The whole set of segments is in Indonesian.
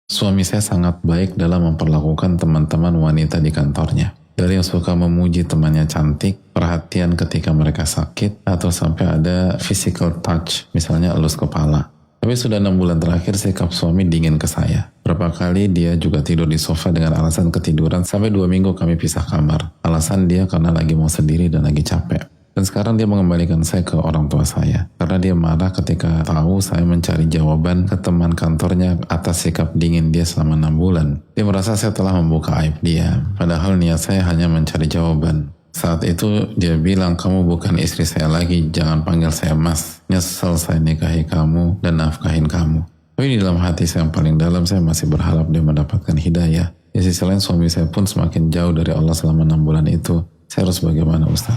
Suami saya sangat baik dalam memperlakukan teman-teman wanita di kantornya. Dari yang suka memuji temannya cantik, perhatian ketika mereka sakit, atau sampai ada physical touch, misalnya elus kepala. Tapi sudah 6 bulan terakhir sikap suami dingin ke saya. Berapa kali dia juga tidur di sofa dengan alasan ketiduran, sampai 2 minggu kami pisah kamar. Alasan dia karena lagi mau sendiri dan lagi capek. Dan sekarang dia mengembalikan saya ke orang tua saya. Karena dia marah ketika tahu saya mencari jawaban ke teman kantornya atas sikap dingin dia selama 6 bulan. Dia merasa saya telah membuka aib dia. Padahal niat saya hanya mencari jawaban. Saat itu dia bilang, kamu bukan istri saya lagi, jangan panggil saya mas. Nyesel saya nikahi kamu dan nafkahin kamu. Tapi di dalam hati saya yang paling dalam, saya masih berharap dia mendapatkan hidayah. Di sisi lain suami saya pun semakin jauh dari Allah selama 6 bulan itu. Saya harus bagaimana Ustaz?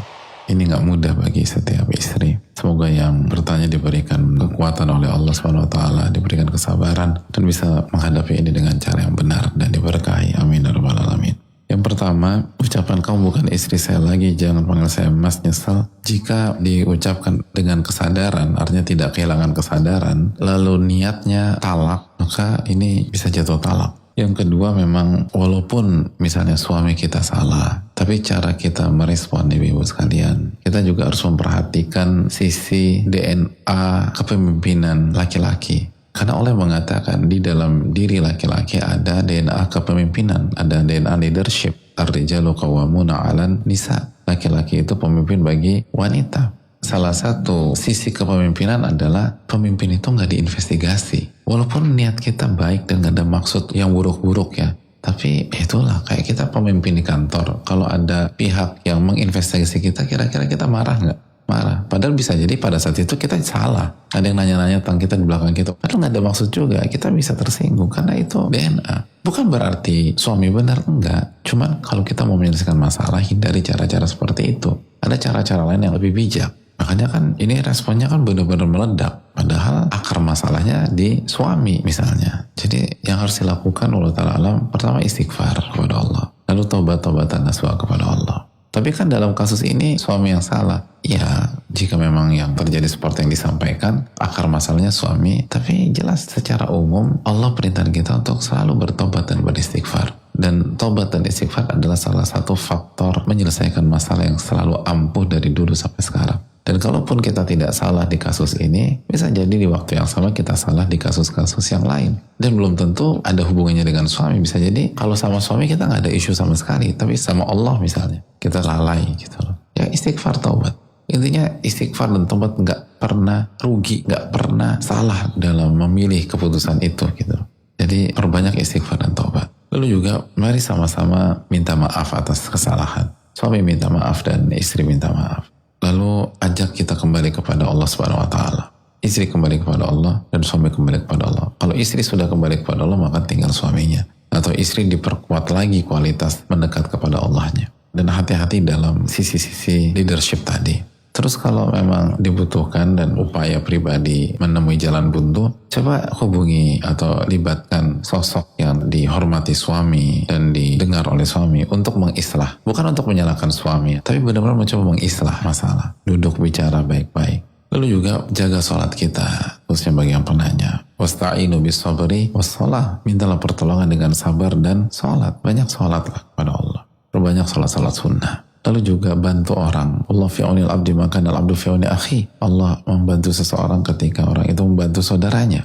Ini gak mudah bagi setiap istri. Semoga yang bertanya diberikan kekuatan oleh Allah SWT, diberikan kesabaran, dan bisa menghadapi ini dengan cara yang benar dan diberkahi. Amin ya rabbal alamin. Yang pertama, ucapan kamu bukan istri saya lagi, jangan panggil saya mas, nyesel. Jika diucapkan dengan kesadaran, artinya tidak kehilangan kesadaran, lalu niatnya talak, maka ini bisa jatuh talak. Yang kedua, memang walaupun misalnya suami kita salah, tapi cara kita merespon ibu-ibu sekalian, kita juga harus memperhatikan sisi DNA kepemimpinan laki-laki. Karena Allah mengatakan di dalam diri laki-laki ada DNA kepemimpinan, ada DNA leadership. Ar-rijalu qawwamuna 'alan nisa. Laki-laki itu pemimpin bagi wanita. Salah satu sisi kepemimpinan adalah pemimpin itu nggak diinvestigasi. Walaupun niat kita baik dan nggak ada maksud yang buruk-buruk ya. Tapi itulah kayak kita pemimpin di kantor. Kalau ada pihak yang menginvestigasi kita, kira-kira kita marah nggak? Marah. Padahal bisa jadi pada saat itu kita salah. Ada yang nanya-nanya tentang kita di belakang kita. Padahal nggak ada maksud juga. Kita bisa tersinggung karena itu DNA. Bukan berarti suami benar, enggak. Cuman kalau kita mau menyelesaikan masalah, hindari cara-cara seperti itu. Ada cara-cara lain yang lebih bijak. Makanya kan ini responnya kan benar-benar meledak. Padahal akar masalahnya di suami misalnya. Jadi yang harus dilakukan Allah Ta'ala alam, pertama istighfar kepada Allah. Lalu taubat-taubatan nasuha kepada Allah. Tapi kan dalam kasus ini suami yang salah. Ya jika memang yang terjadi seperti yang disampaikan, akar masalahnya suami. Tapi jelas secara umum Allah perintahkan kita untuk selalu bertobat dan beristighfar. Dan tobat dan istighfar adalah salah satu faktor menyelesaikan masalah yang selalu ampuh dari dulu sampai sekarang. Dan kalaupun kita tidak salah di kasus ini, bisa jadi di waktu yang sama kita salah di kasus-kasus yang lain. Dan belum tentu ada hubungannya dengan suami. Bisa jadi kalau sama suami kita nggak ada isu sama sekali, tapi sama Allah misalnya kita lalai gitu loh. Ya istighfar, taubat. Intinya istighfar dan taubat nggak pernah rugi, nggak pernah salah dalam memilih keputusan itu gitu loh. Jadi perbanyak istighfar dan taubat. Lalu juga mari sama-sama minta maaf atas kesalahan. Suami minta maaf dan istri minta maaf. Lalu ajak kita kembali kepada Allah Subhanahu wa Ta'ala. Istri kembali kepada Allah dan suami kembali kepada Allah. Kalau istri sudah kembali kepada Allah, maka tinggal suaminya. Atau istri diperkuat lagi kualitas mendekat kepada Allahnya. Dan hati-hati dalam sisi-sisi leadership tadi. Terus kalau memang dibutuhkan dan upaya pribadi menemui jalan buntu, coba hubungi atau libatkan sosok yang dihormati suami dan didengar oleh suami untuk mengislah. Bukan untuk menyalahkan suami, tapi benar-benar mencoba mengislah masalah. Duduk bicara baik-baik. Lalu juga jaga sholat kita, khususnya bagi yang penanya. Wasta'inu bis sabri wassalah. Mintalah pertolongan dengan sabar dan sholat. Banyak sholatlah kepada Allah. Perbanyak sholat-sholat sunnah. Lalu juga bantu orang. Allah fi'unil abdi maka al abdu fi'uni akhi. Allah membantu seseorang ketika orang itu membantu saudaranya.